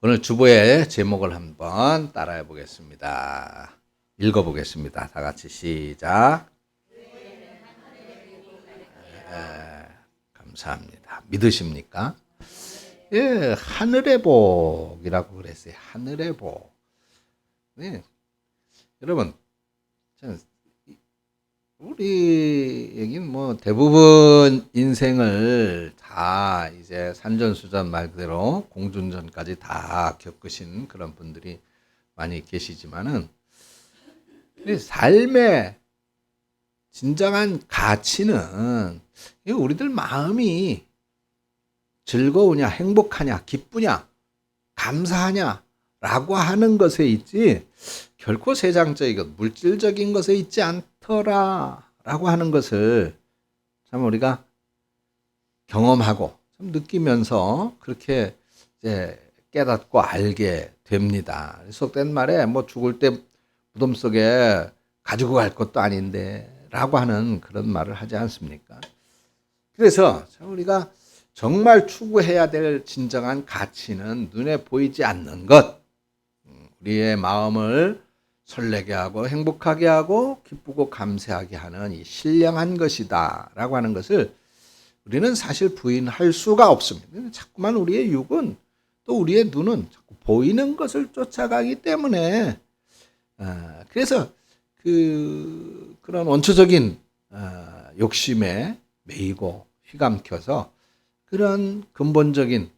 오늘 주보의 제목을 한번 따라해 보겠습니다. 읽어 보겠습니다. 다 같이 시작. 감사합니다. 믿으십니까? 예, 하늘의 복이라고 그랬어요. 하늘의 복. 네. 여러분, 우리에게는 뭐 대부분 인생을 다 이제 산전수전 말 그대로 공중전까지 다 겪으신 그런 분들이 많이 계시지만은 삶의 진정한 가치는 우리들 마음이 즐거우냐, 행복하냐, 기쁘냐, 감사하냐 라고 하는 것에 있지 결코 세상적이고 물질적인 것에 있지 않더라 라고 하는 것을 참 우리가 경험하고 참 느끼면서 그렇게 이제 깨닫고 알게 됩니다. 속된 말에 뭐 죽을 때 무덤 속에 가지고 갈 것도 아닌데 라고 하는 그런 말을 하지 않습니까? 그래서 참 우리가 정말 추구해야 될 진정한 가치는 눈에 보이지 않는 것, 우리의 마음을 설레게 하고 행복하게 하고 기쁘고 감사하게 하는 이 신령한 것이다 라고 하는 것을 우리는 사실 부인할 수가 없습니다. 자꾸만 우리의 육은 또 우리의 눈은 자꾸 보이는 것을 쫓아가기 때문에 그래서 그런 원초적인 욕심에 매이고 휘감켜서 그런 근본적인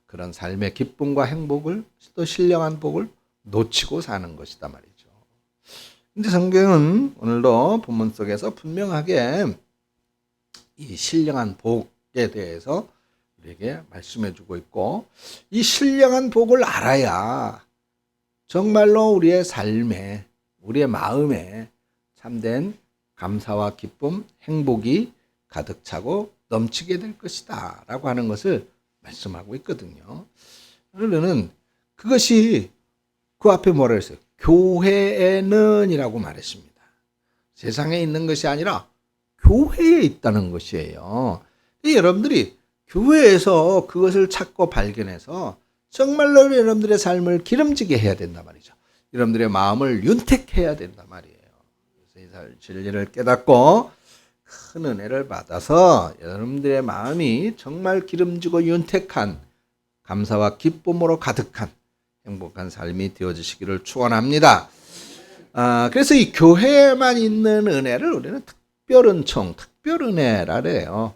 그런 삶의 기쁨과 행복을 또 신령한 복을 놓치고 사는 것이다 말이죠. 근데 성경은 오늘도 본문 속에서 분명하게 이 신령한 복에 대해서 우리에게 말씀해 주고 있고, 이 신령한 복을 알아야 정말로 우리의 삶에, 우리의 마음에 참된 감사와 기쁨, 행복이 가득 차고 넘치게 될 것이다 라고 하는 것을 말씀하고 있거든요. 그러면 그것이 그 앞에 뭐라 했어요? 교회에는 이라고 말했습니다. 세상에 있는 것이 아니라 교회에 있다는 것이에요. 여러분들이 교회에서 그것을 찾고 발견해서 정말로 여러분들의 삶을 기름지게 해야 된단 말이죠. 여러분들의 마음을 윤택해야 된단 말이에요. 그래서 이 진리를 깨닫고 큰 은혜를 받아서 여러분들의 마음이 정말 기름지고 윤택한 감사와 기쁨으로 가득한 행복한 삶이 되어지시기를 축원합니다. 그래서 이 교회에만 있는 은혜를 우리는 특별은총, 특별은혜라 그래요.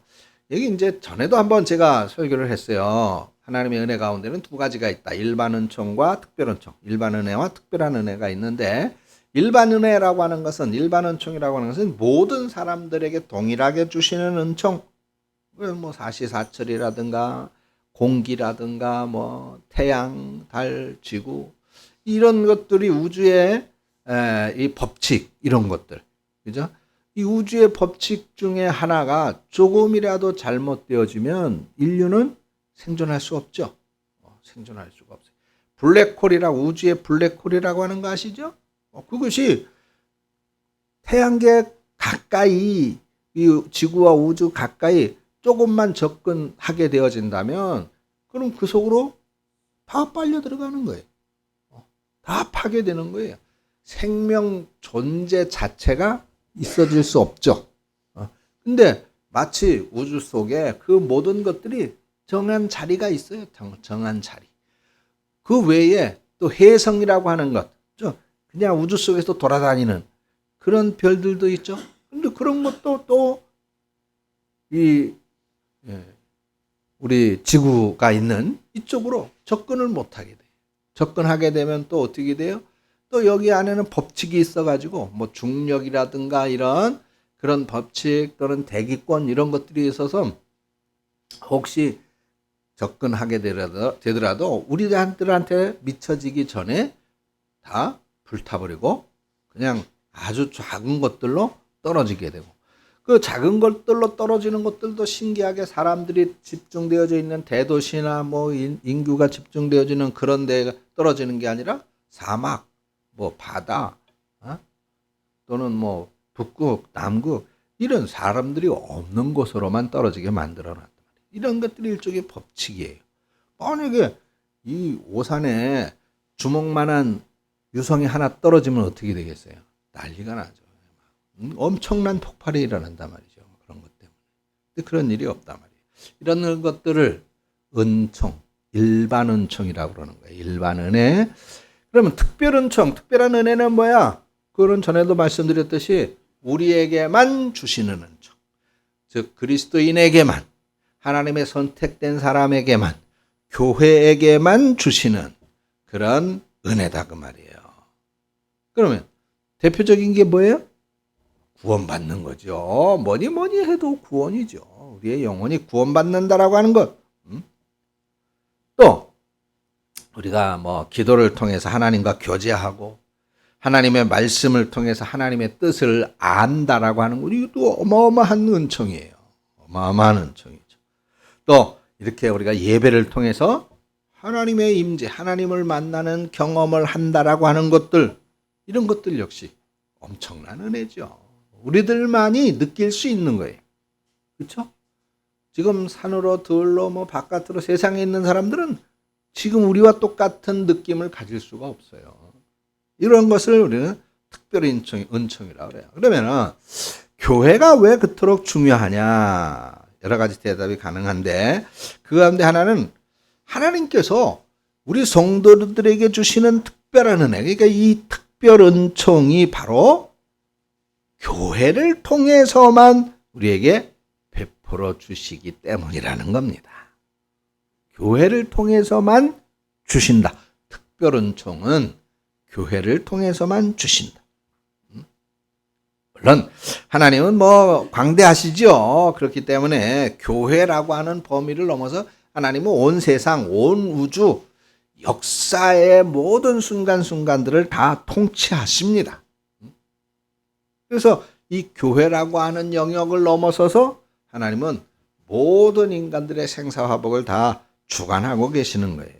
여기 이제 전에도 한번 제가 설교를 했어요. 하나님의 은혜 가운데는 두 가지가 있다. 일반 은총과 특별 은총. 일반 은혜와 특별한 은혜가 있는데, 일반 은혜라고 하는 것은, 일반 은총이라고 하는 것은 모든 사람들에게 동일하게 주시는 은총. 뭐 사시사철이라든가 공기라든가 뭐 태양, 달, 지구 이런 것들이 우주의 이 법칙 이런 것들, 그죠? 이 우주의 법칙 중에 하나가 조금이라도 잘못되어지면 인류는 생존할 수 없죠. 생존할 수가 없어요. 블랙홀이라고, 우주의 블랙홀이라고 하는 거 아시죠? 그것이 태양계 가까이, 이 지구와 우주 가까이 조금만 접근하게 되어진다면 그럼 그 속으로 다 빨려 들어가는 거예요. 다 파괴되는 거예요. 생명 존재 자체가 있어질 수 없죠. 근데 마치 우주 속에 그 모든 것들이 정한 자리가 있어요. 정한 자리. 그 외에 또 혜성이라고 하는 것, 그냥 우주 속에서 돌아다니는 그런 별들도 있죠. 근데 그런 것도 또 우리 지구가 있는 이쪽으로 접근을 못하게 돼요. 접근하게 되면 또 어떻게 돼요? 또 여기 안에는 법칙이 있어가지고 뭐 중력이라든가 이런 그런 법칙 또는 대기권 이런 것들이 있어서 혹시 접근하게 되더라도 우리들한테 미쳐지기 전에 다 불타버리고 그냥 아주 작은 것들로 떨어지게 되고, 그 작은 것들로 떨어지는 것들도 신기하게 사람들이 집중되어져 있는 대도시나 뭐 인구가 집중되어지는 그런 데가 떨어지는 게 아니라 사막, 뭐 바다, 또는 뭐 북극, 남극 이런 사람들이 없는 곳으로만 떨어지게 만들어놨단 말이에요. 이런 것들이 일종의 법칙이에요. 만약에 이 오산에 주먹만한 유성이 하나 떨어지면 어떻게 되겠어요? 난리가 나죠. 엄청난 폭발이 일어난단 말이죠. 그런 것 때문에. 근데 그런 일이 없단 말이에요. 이런 것들을 은총, 일반 은총이라고 그러는 거예요. 일반 은혜. 그러면 특별 은총, 특별한 은혜는 뭐야? 그거는 전에도 말씀드렸듯이 우리에게만 주시는 은총. 즉 그리스도인에게만, 하나님의 선택된 사람에게만, 교회에게만 주시는 그런 은혜다 그 말이에요. 그러면 대표적인 게 뭐예요? 구원받는 거죠. 뭐니 해도 구원이죠. 우리의 영혼이 구원받는다라고 하는 것. 또 우리가 뭐 기도를 통해서 하나님과 교제하고 하나님의 말씀을 통해서 하나님의 뜻을 안다라고 하는 것, 이것도 어마어마한 은총이에요. 어마어마한 은총이죠. 또 이렇게 우리가 예배를 통해서 하나님의 임재, 하나님을 만나는 경험을 한다라고 하는 것들, 이런 것들 역시 엄청난 은혜죠. 우리들만이 느낄 수 있는 거예요. 그렇죠? 지금 산으로 들로 뭐 바깥으로 세상에 있는 사람들은 지금 우리와 똑같은 느낌을 가질 수가 없어요. 이런 것을 우리는 특별 은총이라고 그래요. 그러면은 교회가 왜 그토록 중요하냐? 여러 가지 대답이 가능한데 그 가운데 하나는 하나님께서 우리 성도들에게 주시는 특별한 은혜, 그러니까 이 특별 은총이 바로 교회를 통해서만 우리에게 베풀어 주시기 때문이라는 겁니다. 교회를 통해서만 주신다. 특별 은총은 교회를 통해서만 주신다. 물론 하나님은 뭐 광대하시죠. 그렇기 때문에 교회라고 하는 범위를 넘어서 하나님은 온 세상, 온 우주, 역사의 모든 순간순간들을 다 통치하십니다. 그래서 이 교회라고 하는 영역을 넘어서서 하나님은 모든 인간들의 생사화복을 다 주관하고 계시는 거예요.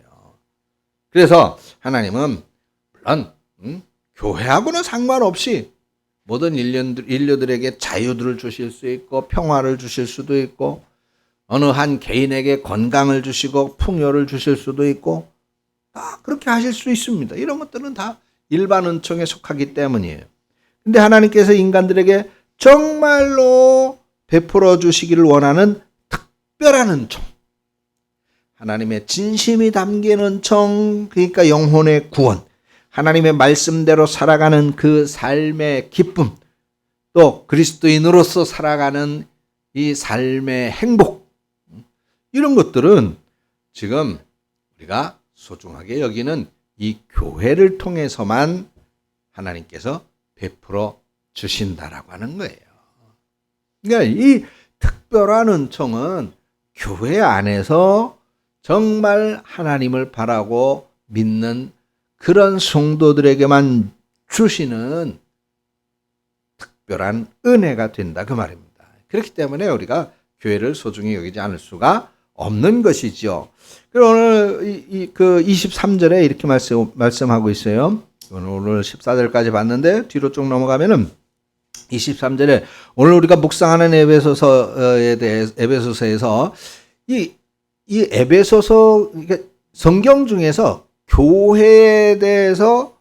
그래서 하나님은 물론 교회하고는 상관없이 모든 인류들에게 자유들을 주실 수 있고 평화를 주실 수도 있고 어느 한 개인에게 건강을 주시고 풍요를 주실 수도 있고 다 그렇게 하실 수 있습니다. 이런 것들은 다 일반 은총에 속하기 때문이에요. 근데 하나님께서 인간들에게 정말로 베풀어 주시기를 원하는 특별한 은총, 하나님의 진심이 담긴 은총, 그러니까 영혼의 구원, 하나님의 말씀대로 살아가는 그 삶의 기쁨, 또 그리스도인으로서 살아가는 이 삶의 행복, 이런 것들은 지금 우리가 소중하게 여기는 이 교회를 통해서만 하나님께서 베풀어 주신다라고 하는 거예요. 그러니까 이 특별한 은총은 교회 안에서 정말 하나님을 바라고 믿는 그런 성도들에게만 주시는 특별한 은혜가 된다 그 말입니다. 그렇기 때문에 우리가 교회를 소중히 여기지 않을 수가 없는 것이죠. 그리고 오늘 그 23절에 이렇게 말씀하고 있어요. 오늘 14절까지 봤는데 뒤로 쭉 넘어가면은 23절에 오늘 우리가 묵상하는 에베소서에서 이 에베소서, 그러니까 성경 중에서 교회에 대해서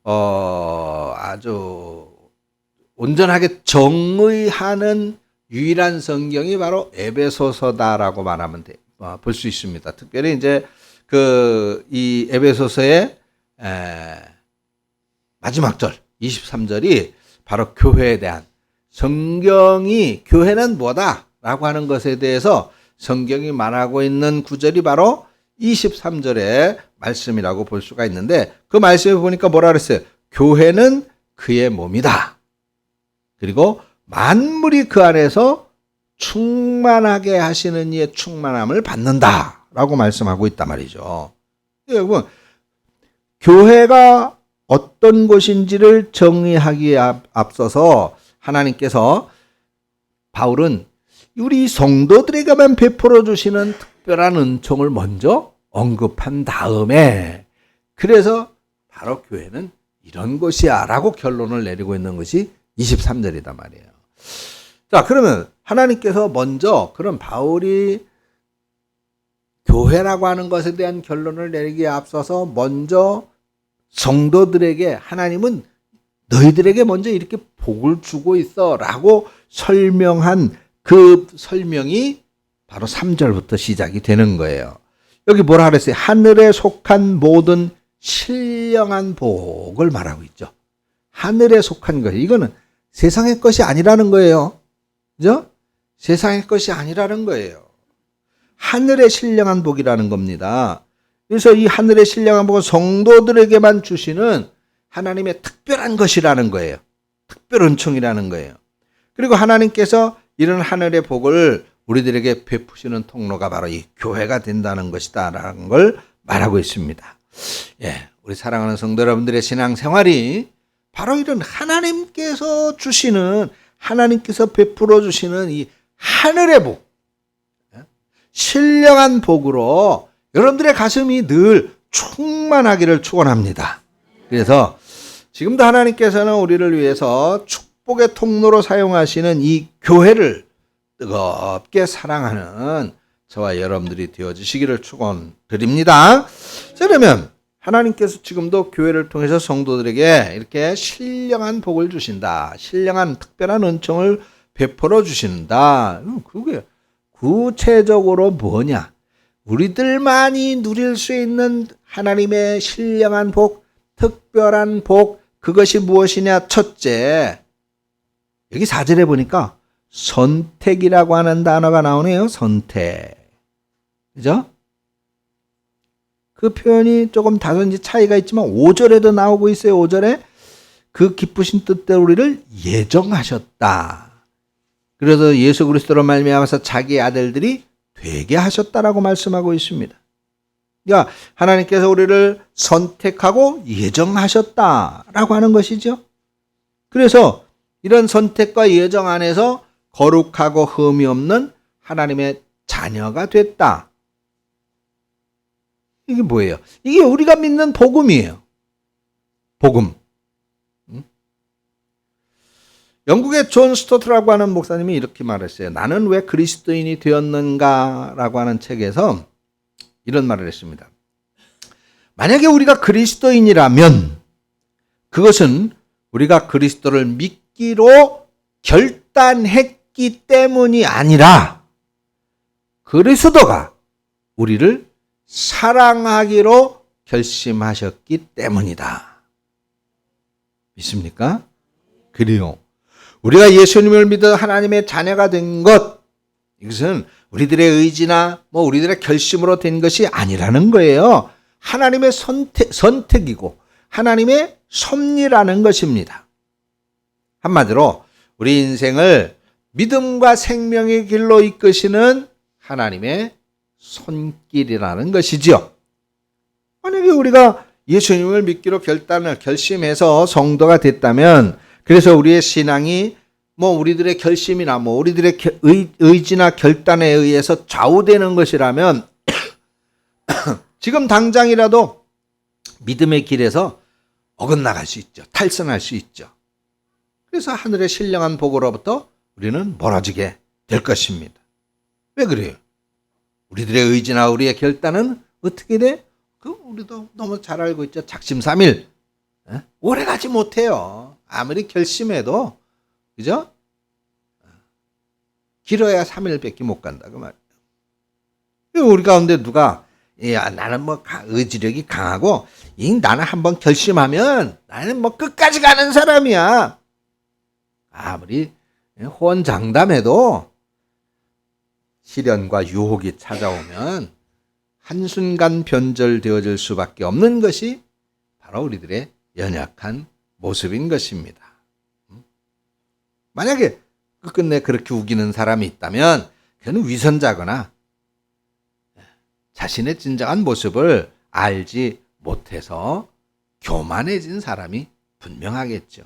아주 온전하게 정의하는 유일한 성경이 바로 에베소서다라고 말하면 볼 수 있습니다. 특별히 이제 이 에베소서의 마지막 절 23절이 바로 교회에 대한, 성경이 교회는 뭐다라고 하는 것에 대해서 성경이 말하고 있는 구절이 바로 23절의 말씀이라고 볼 수가 있는데, 그 말씀을 보니까 뭐라 그랬어요? 교회는 그의 몸이다. 그리고 만물이 그 안에서 충만하게 하시는 이의 충만함을 받는다라고 말씀하고 있단 말이죠. 여러분, 교회가 어떤 곳인지를 정의하기에 앞서서 하나님께서, 바울은 우리 성도들에게만 베풀어 주시는 특별한 은총을 먼저 언급한 다음에, 그래서 바로 교회는 이런 것이야 라고 결론을 내리고 있는 것이 23절이단 말이에요. 자, 그러면 하나님께서 먼저, 그럼 바울이 교회라고 하는 것에 대한 결론을 내리기에 앞서서 먼저 성도들에게 하나님은 너희들에게 먼저 이렇게 복을 주고 있어 라고 설명한 그 설명이 바로 3절부터 시작이 되는 거예요. 여기 뭐라 그랬어요? 하늘에 속한 모든 신령한 복을 말하고 있죠. 하늘에 속한 것. 이거는 세상의 것이 아니라는 거예요. 그죠? 세상의 것이 아니라는 거예요. 하늘의 신령한 복이라는 겁니다. 그래서 이 하늘의 신령한 복은 성도들에게만 주시는 하나님의 특별한 것이라는 거예요. 특별 은총이라는 거예요. 그리고 하나님께서 이런 하늘의 복을 우리들에게 베푸시는 통로가 바로 이 교회가 된다는 것이다 라는 걸 말하고 있습니다. 예, 우리 사랑하는 성도 여러분들의 신앙생활이 바로 이런 하나님께서 주시는, 하나님께서 베풀어 주시는 이 하늘의 복, 신령한 복으로 여러분들의 가슴이 늘 충만하기를 축원합니다. 그래서 지금도 하나님께서는 우리를 위해서 축복의 통로로 사용하시는 이 교회를 뜨겁게 사랑하는 저와 여러분들이 되어주시기를 축원드립니다. 자, 그러면 하나님께서 지금도 교회를 통해서 성도들에게 이렇게 신령한 복을 주신다. 신령한 특별한 은총을 베풀어 주신다. 그게 구체적으로 뭐냐? 우리들만이 누릴 수 있는 하나님의 신령한 복, 특별한 복, 그것이 무엇이냐? 첫째, 여기 4절에 보니까 선택이라고 하는 단어가 나오네요. 선택. 그죠? 그 표현이 조금 다른지 차이가 있지만 5절에도 나오고 있어요. 5절에 그 기쁘신 뜻대로 우리를 예정하셨다. 그래서 예수 그리스도로 말미암아서 자기 아들들이 되게 하셨다라고 말씀하고 있습니다. 그러니까 하나님께서 우리를 선택하고 예정하셨다라고 하는 것이죠. 그래서 이런 선택과 예정 안에서 거룩하고 흠이 없는 하나님의 자녀가 됐다. 이게 뭐예요? 이게 우리가 믿는 복음이에요. 복음. 영국의 존 스토트라고 하는 목사님이 이렇게 말했어요. 나는 왜 그리스도인이 되었는가? 라고 하는 책에서 이런 말을 했습니다. 만약에 우리가 그리스도인이라면 그것은 우리가 그리스도를 믿기로 결단했기 때문이 아니라 그리스도가 우리를 사랑하기로 결심하셨기 때문이다. 믿습니까? 그래요. 우리가 예수님을 믿어 하나님의 자녀가 된 것, 이것은 우리들의 의지나 우리들의 결심으로 된 것이 아니라는 거예요. 하나님의 선택이고 하나님의 섭리라는 것입니다. 한마디로 우리 인생을 믿음과 생명의 길로 이끄시는 하나님의 손길이라는 것이죠. 만약에 우리가 예수님을 믿기로 결심해서 성도가 됐다면, 그래서 우리의 신앙이 우리들의 결심이나 우리들의 의지나 결단에 의해서 좌우되는 것이라면 지금 당장이라도 믿음의 길에서 어긋나갈 수 있죠. 탈선할 수 있죠. 그래서 하늘의 신령한 복으로부터 우리는 멀어지게 될 것입니다. 왜 그래요? 우리들의 의지나 우리의 결단은 어떻게 돼? 우리도 너무 잘 알고 있죠. 작심삼일. 오래 가지 못해요. 아무리 결심해도, 그죠? 길어야 3일밖에 못 간다. 그 말이에요. 우리 가운데 누가, 나는 의지력이 강하고, 나는 한번 결심하면 나는 끝까지 가는 사람이야. 아무리 호언장담해도 시련과 유혹이 찾아오면 한순간 변절되어질 수밖에 없는 것이 바로 우리들의 연약한 모습인 것입니다. 만약에 끝내 그렇게 우기는 사람이 있다면 그는 위선자거나 자신의 진정한 모습을 알지 못해서 교만해진 사람이 분명하겠죠.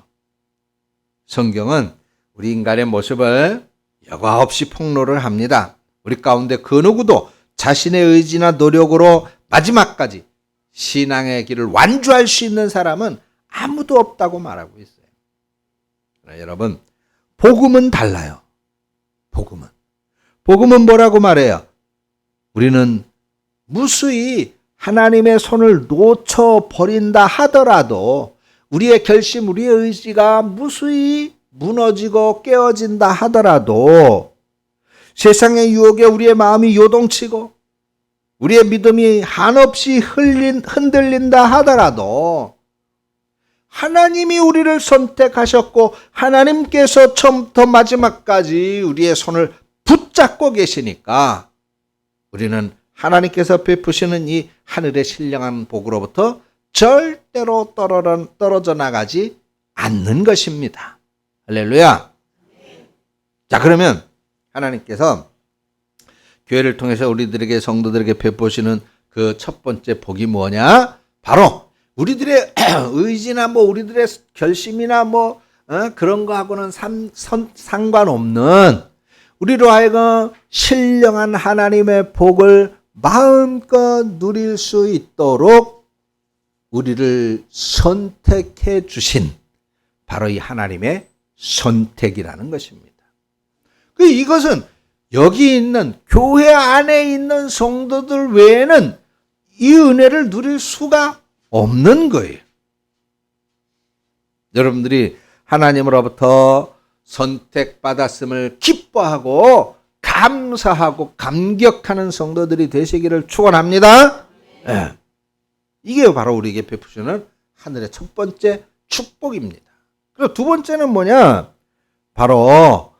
성경은 우리 인간의 모습을 여과 없이 폭로를 합니다. 우리 가운데 그 누구도 자신의 의지나 노력으로 마지막까지 신앙의 길을 완주할 수 있는 사람은 아무도 없다고 말하고 있어요. 그러나 여러분, 복음은 달라요. 복음은 뭐라고 말해요? 우리는 무수히 하나님의 손을 놓쳐버린다 하더라도, 우리의 결심, 우리의 의지가 무수히 무너지고 깨어진다 하더라도, 세상의 유혹에 우리의 마음이 요동치고 우리의 믿음이 한없이 흔들린다 하더라도, 하나님이 우리를 선택하셨고 하나님께서 처음부터 마지막까지 우리의 손을 붙잡고 계시니까 우리는 하나님께서 베푸시는 이 하늘의 신령한 복으로부터 절대로 떨어져 나가지 않는 것입니다. 할렐루야. 자, 그러면 하나님께서 교회를 통해서 우리들에게, 성도들에게 베푸시는 그 첫 번째 복이 뭐냐? 바로 우리들의 의지나 우리들의 결심이나 그런 거하고는 상관없는, 우리로 하여금 신령한 하나님의 복을 마음껏 누릴 수 있도록 우리를 선택해 주신 바로 이 하나님의 선택이라는 것입니다. 이것은 여기 있는, 교회 안에 있는 성도들 외에는 이 은혜를 누릴 수가 없는 거예요. 여러분들이 하나님으로부터 선택받았음을 기뻐하고 감사하고 감격하는 성도들이 되시기를 축원합니다. 네. 이게 바로 우리에게 베푸시는 하늘의 첫 번째 축복입니다. 그리고 두 번째는 뭐냐? 바로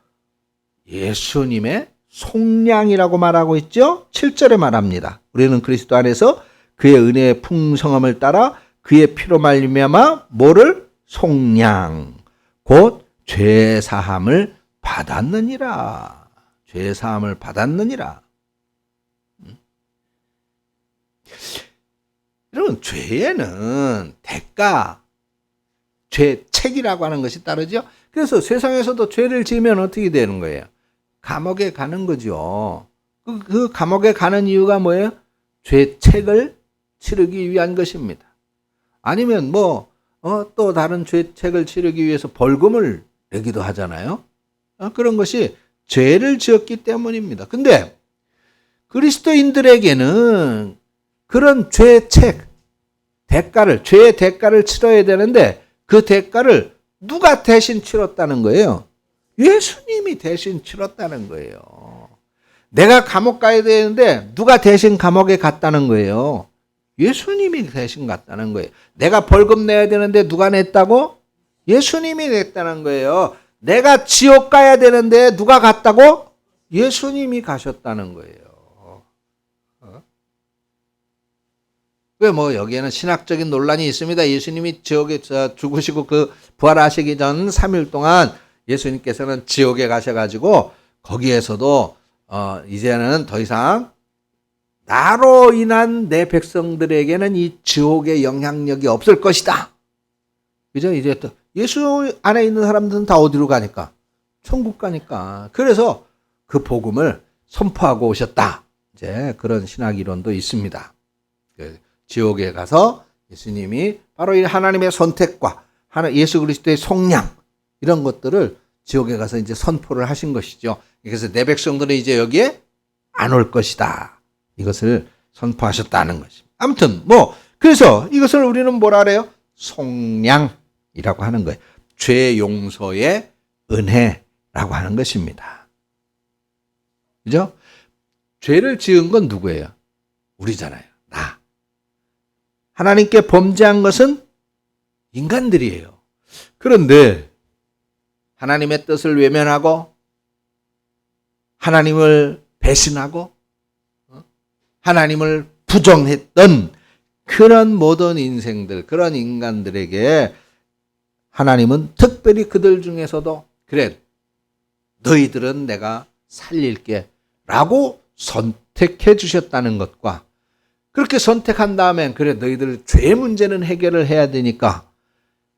예수님의 속량이라고 말하고 있죠. 7절에 말합니다. 우리는 그리스도 안에서 그의 은혜의 풍성함을 따라 그의 피로 말미암아 뭐를? 속량, 곧 죄사함을 받았느니라. 죄사함을 받았느니라. 여러분, 죄에는 대가, 죄책이라고 하는 것이 따르죠. 그래서 세상에서도 죄를 지으면 어떻게 되는 거예요? 감옥에 가는 거죠. 그 감옥에 가는 이유가 뭐예요? 죄책을 치르기 위한 것입니다. 아니면 또 다른 죄책을 치르기 위해서 벌금을 내기도 하잖아요. 그런 것이 죄를 지었기 때문입니다. 근데 그리스도인들에게는 그런 죄책, 죄의 대가를 치러야 되는데 그 대가를 누가 대신 치렀다는 거예요? 예수님이 대신 치렀다는 거예요. 내가 감옥 가야 되는데 누가 대신 감옥에 갔다는 거예요? 예수님이 대신 갔다는 거예요. 내가 벌금 내야 되는데 누가 냈다고? 예수님이 냈다는 거예요. 내가 지옥 가야 되는데 누가 갔다고? 예수님이 가셨다는 거예요. 왜 여기에는 신학적인 논란이 있습니다. 예수님이 지옥에 죽으시고 그 부활하시기 전 3일 동안 예수님께서는 지옥에 가셔가지고 거기에서도 이제는 더 이상 나로 인한 내 백성들에게는 이 지옥의 영향력이 없을 것이다. 그죠? 이제 또 예수 안에 있는 사람들은 다 어디로 가니까? 천국 가니까. 그래서 그 복음을 선포하고 오셨다. 이제 그런 신학 이론도 있습니다. 지옥에 가서 예수님이 바로 이 하나님의 선택과 예수 그리스도의 속량, 이런 것들을 지옥에 가서 이제 선포를 하신 것이죠. 그래서 내 백성들은 이제 여기에 안 올 것이다. 이것을 선포하셨다는 것입니다. 아무튼 그래서 이것을 우리는 뭐라 그래요? 속량이라고 하는 거예요. 죄 용서의 은혜라고 하는 것입니다. 그죠? 죄를 지은 건 누구예요? 우리잖아요. 나. 하나님께 범죄한 것은 인간들이에요. 그런데 하나님의 뜻을 외면하고 하나님을 배신하고 하나님을 부정했던 그런 모든 인생들, 그런 인간들에게 하나님은 특별히 그들 중에서도 그래, 너희들은 내가 살릴게 라고 선택해 주셨다는 것과, 그렇게 선택한 다음에 그래, 너희들 죄 문제는 해결을 해야 되니까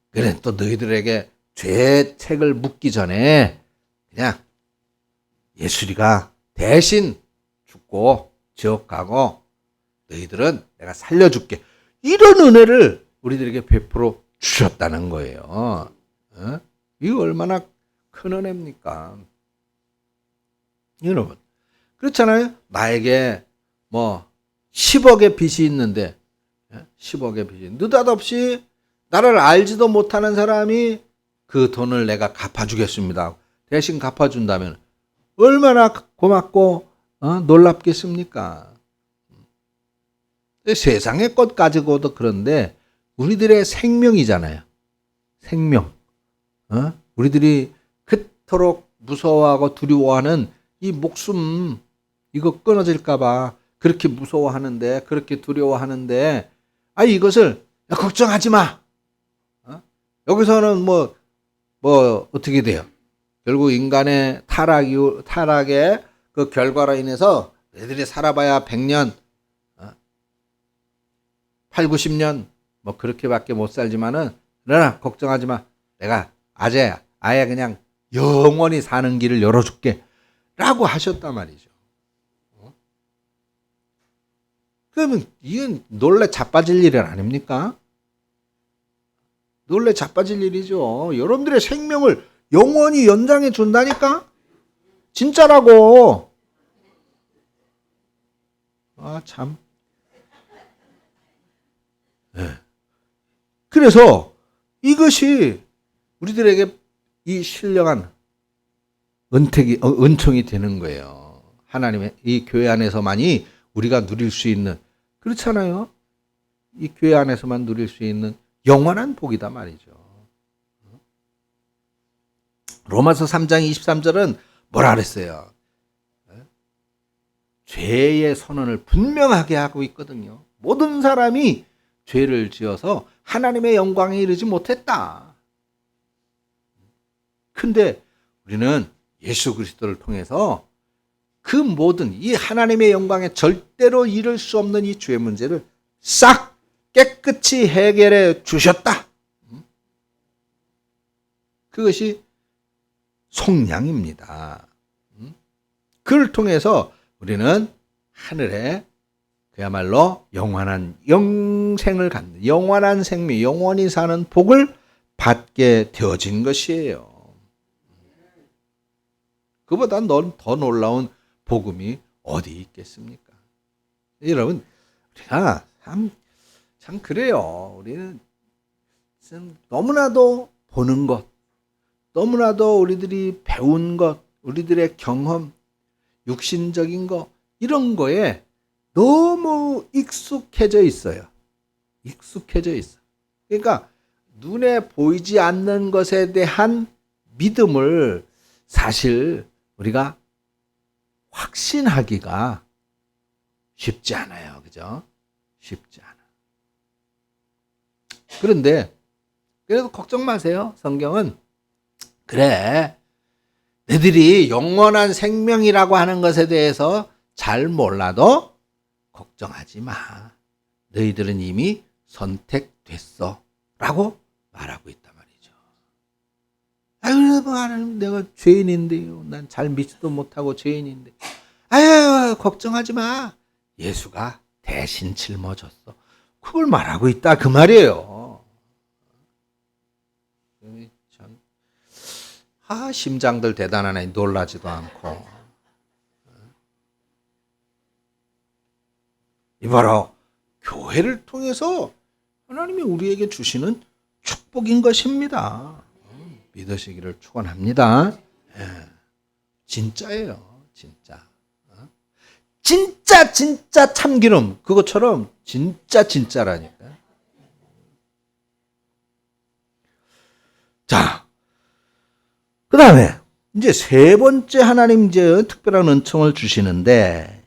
그래, 또 너희들에게 죄책을 묻기 전에 그냥 예수리가 대신 죽고 지옥 가고 너희들은 내가 살려줄게, 이런 은혜를 우리들에게 베풀어 주셨다는 거예요. 이거 얼마나 큰 은혜입니까? 여러분, 그렇잖아요. 나에게 10억의 빚이 있는데 10억의 빚이 느닷없이 나를 알지도 못하는 사람이 그 돈을 내가 갚아주겠습니다. 대신 갚아준다면 얼마나 고맙고 놀랍겠습니까? 세상의 것 가지고도 그런데 우리들의 생명이잖아요. 생명. 우리들이 그토록 무서워하고 두려워하는 이 목숨 이거 끊어질까봐 그렇게 무서워하는데 그렇게 두려워하는데 이것을 걱정하지 마. 여기서는 뭐 어떻게 돼요? 결국 인간의 타락의 그 결과로 인해서 애들이 살아봐야 100년, 8, 90년 뭐 그렇게밖에 못 살지만은 그러나 걱정하지 마. 내가 아예 그냥 영원히 사는 길을 열어줄게. 라고 하셨단 말이죠. 그러면 이건 놀래 자빠질 일 아닙니까? 놀래 자빠질 일이죠. 여러분들의 생명을 영원히 연장해 준다니까? 진짜라고. 참. 네. 그래서 이것이 우리들에게 이 신령한 은총이 되는 거예요. 하나님의 이 교회 안에서만이 우리가 누릴 수 있는, 그렇잖아요. 이 교회 안에서만 누릴 수 있는 영원한 복이다 말이죠. 로마서 3장 23절은 뭐라 그랬어요? 죄의 선언을 분명하게 하고 있거든요. 모든 사람이 죄를 지어서 하나님의 영광에 이르지 못했다. 근데 우리는 예수 그리스도를 통해서 그 모든 이 하나님의 영광에 절대로 이를 수 없는 이 죄 문제를 싹 깨끗이 해결해 주셨다. 그것이 속량입니다. 그를 통해서 우리는 하늘에 그야말로 영원한 영생을 갖는, 영원한 생명, 영원히 사는 복을 받게 되어진 것이에요. 그보다 더 놀라운 복음이 어디 있겠습니까? 여러분, 우리가 참 그래요. 우리는 너무나도 보는 것, 너무나도 우리들이 배운 것, 우리들의 경험, 육신적인 것, 이런 거에 너무 익숙해져 있어요. 익숙해져 있어. 그러니까 눈에 보이지 않는 것에 대한 믿음을 사실 우리가 확신하기가 쉽지 않아요. 그죠? 쉽지 않아. 그런데 그래도 걱정 마세요. 성경은 그래, 너희들이 영원한 생명이라고 하는 것에 대해서 잘 몰라도 걱정하지 마. 너희들은 이미 선택됐어. 라고 말하고 있단 말이죠. 하나님, 내가 죄인인데요. 난 잘 믿지도 못하고 죄인인데. 걱정하지 마. 예수가 대신 짊어졌어. 그걸 말하고 있다. 그 말이에요. 심장들 대단하네. 놀라지도 않고. 이봐라. 교회를 통해서 하나님이 우리에게 주시는 축복인 것입니다. 믿으시기를 축원합니다. 진짜예요. 진짜. 진짜 참기름. 그것처럼 진짜라니까. 자, 그 다음에 이제 세 번째 하나님 이제 특별한 은총을 주시는데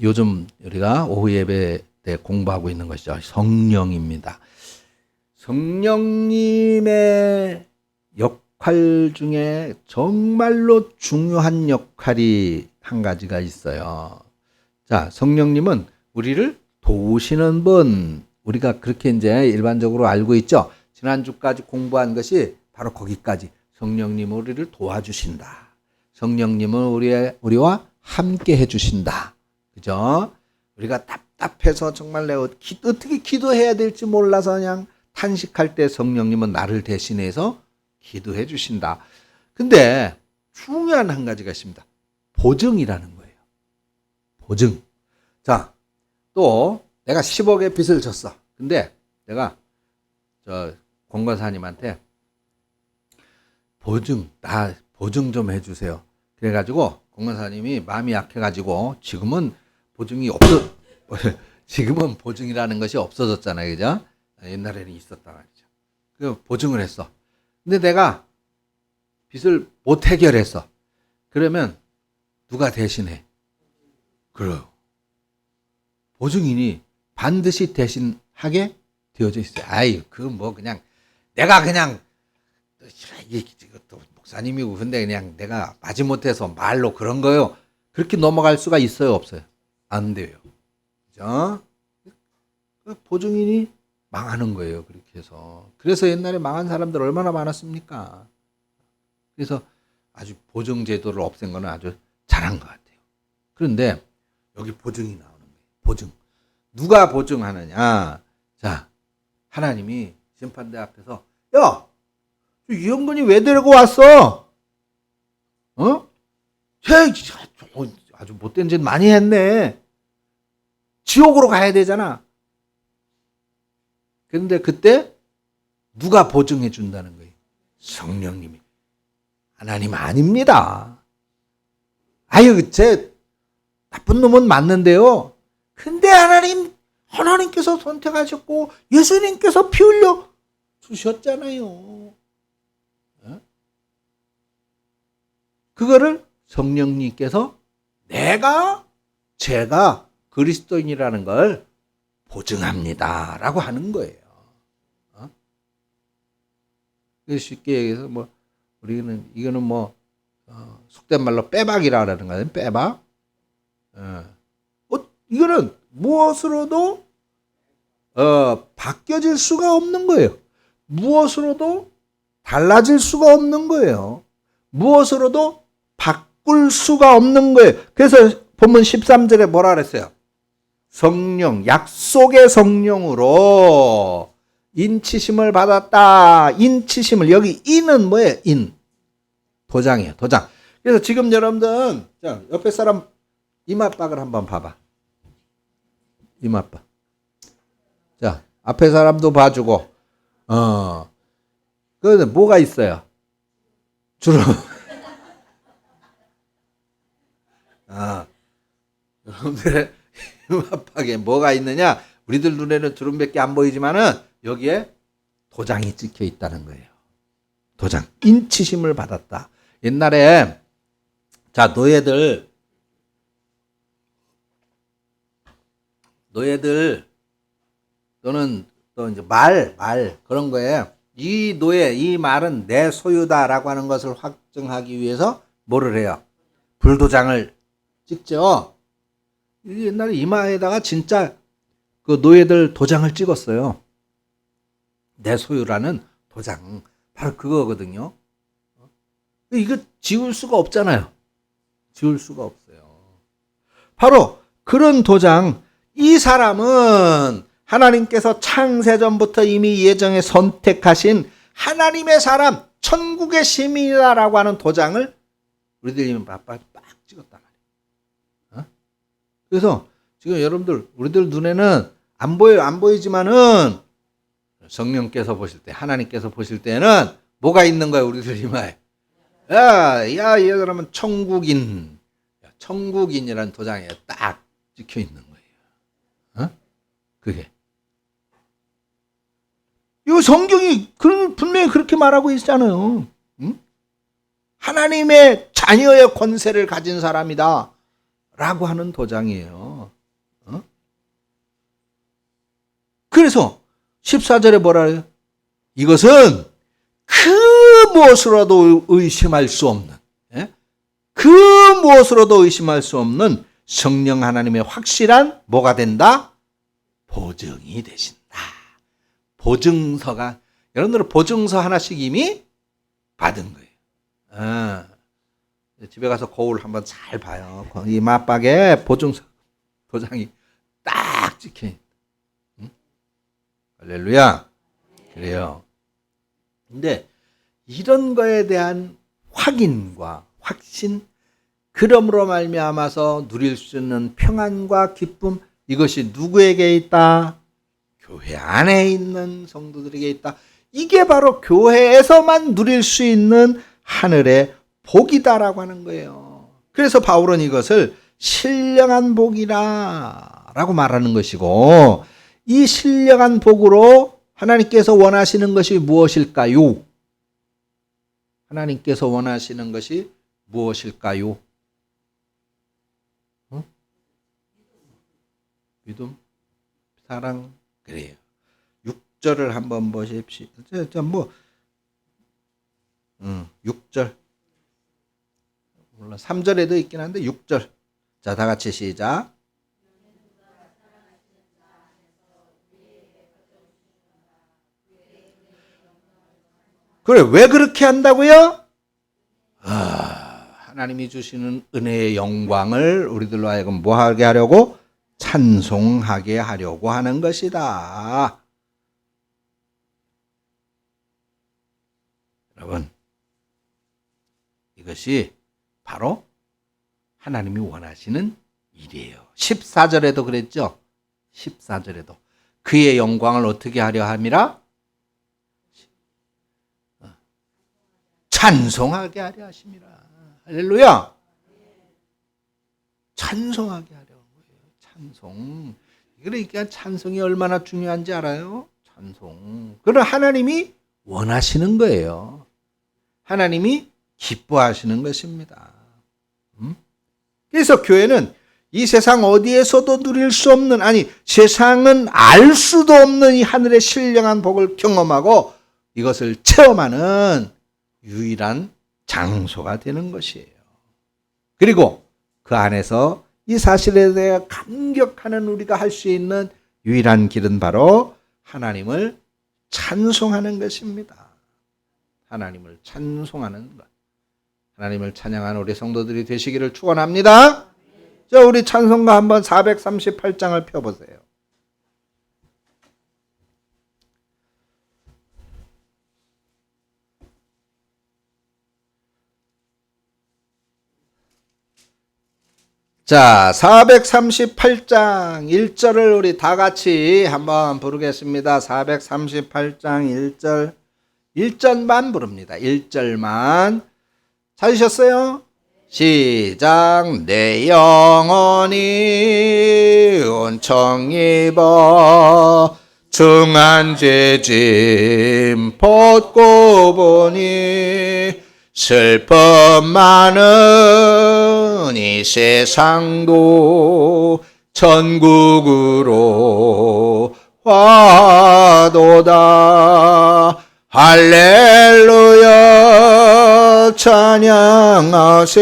요즘 우리가 오후 예배 때 공부하고 있는 것이죠. 성령입니다. 성령님의 역할 중에 정말로 중요한 역할이 한 가지가 있어요. 자, 성령님은 우리를 도우시는 분. 우리가 그렇게 이제 일반적으로 알고 있죠. 지난주까지 공부한 것이 바로 거기까지. 성령님은 우리를 도와주신다. 성령님은 우리와 함께 해주신다. 그죠? 우리가 답답해서 정말 내가 어떻게 기도해야 될지 몰라서 그냥 탄식할 때 성령님은 나를 대신해서 기도해 주신다. 근데 중요한 한 가지가 있습니다. 보증이라는 거예요. 보증. 자, 또 내가 10억의 빚을 졌어. 근데 내가 저 공관사님한테 나 보증 좀 해주세요. 그래가지고 공관사님이 마음이 약해가지고 지금은 지금은 보증이라는 것이 없어졌잖아요, 그죠? 옛날에는 있었단 말이죠. 그 보증을 했어. 근데 내가 빚을 못 해결했어. 그러면 누가 대신해? 그래요. 보증인이 반드시 대신하게 되어져 있어요. 아이, 그냥 내가 그냥 이것도 목사님이고 근데 그냥 내가 마지못해서 말로 그런 거요. 그렇게 넘어갈 수가 있어요, 없어요? 안 돼요. 그죠? 보증인이 망하는 거예요, 그렇게 해서. 그래서 옛날에 망한 사람들 얼마나 많았습니까? 그래서 아주 보증 제도를 없앤 거는 아주 잘한 것 같아요. 그런데 여기 보증이 나오는 거예요. 보증. 누가 보증하느냐? 자, 하나님이 심판대 앞에서 야, 이영근이 왜 데리고 왔어? 쟤 아주 못된 짓 많이 했네. 지옥으로 가야 되잖아. 그런데 그때 누가 보증해 준다는 거예요? 성령님이. 하나님 아닙니다. 아유, 제 나쁜 놈은 맞는데요. 근데 하나님께서 선택하셨고 예수님께서 피 흘려 주셨잖아요. 그거를 성령님께서 제가 그리스도인이라는 걸 보증합니다. 라고 하는 거예요. 쉽게 얘기해서 이거는 속된 말로 빼박이라 하는 거예요. 빼박. 이거는 무엇으로도 바뀌어질 수가 없는 거예요. 무엇으로도 달라질 수가 없는 거예요. 무엇으로도 바꿀 수가 없는 거예요. 그래서 본문 13절에 뭐라 그랬어요? 성령, 약속의 성령으로 인치심을 받았다. 인치심을, 여기 인은 뭐예요? 도장이에요. 도장. 그래서 지금 여러분들, 자, 옆에 사람 이마박을 한번 봐봐. 이마박. 자, 앞에 사람도 봐주고, 그런데 뭐가 있어요? 주름. 여러분들의 이마박에 뭐가 있느냐? 우리들 눈에는 주름밖에 안 보이지만은 여기에 도장이 찍혀 있다는 거예요. 도장. 인치심을 받았다. 옛날에, 자, 노예들 또는 또 이제 말 그런 거에 이 말은 내 소유다라고 하는 것을 확증하기 위해서 뭐를 해요? 불도장을 찍죠. 옛날에 이마에다가 진짜 그 노예들 도장을 찍었어요. 내 소유라는 도장. 바로 그거거든요. 이거 지울 수가 없잖아요. 지울 수가 없어요. 바로 그런 도장. 이 사람은 하나님께서 창세전부터 이미 예정에 선택하신 하나님의 사람, 천국의 시민이다라고 하는 도장을 우리들이 빡 찍었단 말이에요. 그래서 지금 여러분들, 우리들 눈에는 안 보이지만은 성령께서 보실 때, 하나님께서 보실 때는 뭐가 있는 거예요, 우리들 이마에? 이 사람은 천국인이라는 도장에 딱 찍혀 있는 거예요. 그게. 이 성경이 분명히 그렇게 말하고 있잖아요. 하나님의 자녀의 권세를 가진 사람이다. 라고 하는 도장이에요. 그래서 14절에 뭐라 해요? 이것은 그 무엇으로도 의심할 수 없는, 그 무엇으로도 의심할 수 없는 성령 하나님의 확실한 뭐가 된다? 보증이 되신다. 보증서가, 여러분들은 보증서 하나씩 이미 받은 거예요. 집에 가서 거울 한번 잘 봐요. 이 맞박에 보증서 도장이 딱 찍혀. 할렐루야. 그래요. 근데 이런 거에 대한 확인과 확신, 그러므로 말미암아서 누릴 수 있는 평안과 기쁨, 이것이 누구에게 있다? 교회 안에 있는 성도들에게 있다. 이게 바로 교회에서만 누릴 수 있는 하늘의 복이다라고 하는 거예요. 그래서 바울은 이것을 신령한 복이라고 말하는 것이고, 이 신령한 복으로 하나님께서 원하시는 것이 무엇일까요? 하나님께서 원하시는 것이 무엇일까요? 믿음, 사랑, 그래요. 6절을 한번 보십시오. 6절. 물론 3절에도 있긴 한데 6절. 자, 다 같이 시작. 그래, 왜 그렇게 한다고요? 하나님이 주시는 은혜의 영광을 우리들로 하여금 뭐 하게 하려고? 찬송하게 하려고 하는 것이다. 여러분, 이것이 바로 하나님이 원하시는 일이에요. 14절에도 그랬죠? 14절에도 그의 영광을 어떻게 하려 함이라? 찬송하게 하려 하심이라. 할렐루야. 찬송하게 하려 한 거예요. 찬송. 그러니까 찬송이 얼마나 중요한지 알아요? 찬송. 그걸 하나님이 원하시는 거예요. 하나님이 기뻐하시는 것입니다. 그래서 교회는 이 세상 어디에서도 누릴 수 없는, 아니 세상은 알 수도 없는 이 하늘의 신령한 복을 경험하고 이것을 체험하는 유일한 장소가 되는 것이에요. 그리고 그 안에서 이 사실에 대해 감격하는 우리가 할 수 있는 유일한 길은 바로 하나님을 찬송하는 것입니다. 하나님을 찬송하는 것. 하나님을 찬양하는 우리 성도들이 되시기를 축원합니다. 자, 우리 찬송가 한번 438장을 펴보세요. 자, 438장 1절을 우리 다 같이 한번 부르겠습니다. 438장 1절, 1절만 부릅니다. 1절만. 찾으셨어요? 시작. 내 영혼이 온청 입어 중한 죄짐 벗고 보니 슬픔 많은 이 세상도 천국으로 화도다. 할렐루야 찬양하세.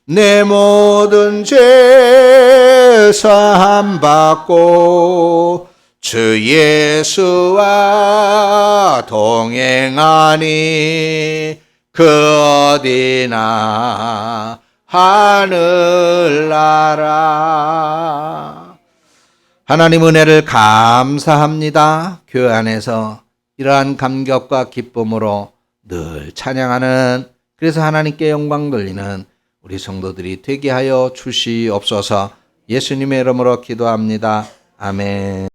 내 모든 죄 사함 받고 주 예수와 동행하니 그 어디나 하늘나라. 하나님 은혜를 감사합니다. 교회 안에서 이러한 감격과 기쁨으로 늘 찬양하는, 그래서 하나님께 영광 돌리는 우리 성도들이 되게 하여 주시옵소서. 예수님의 이름으로 기도합니다. 아멘.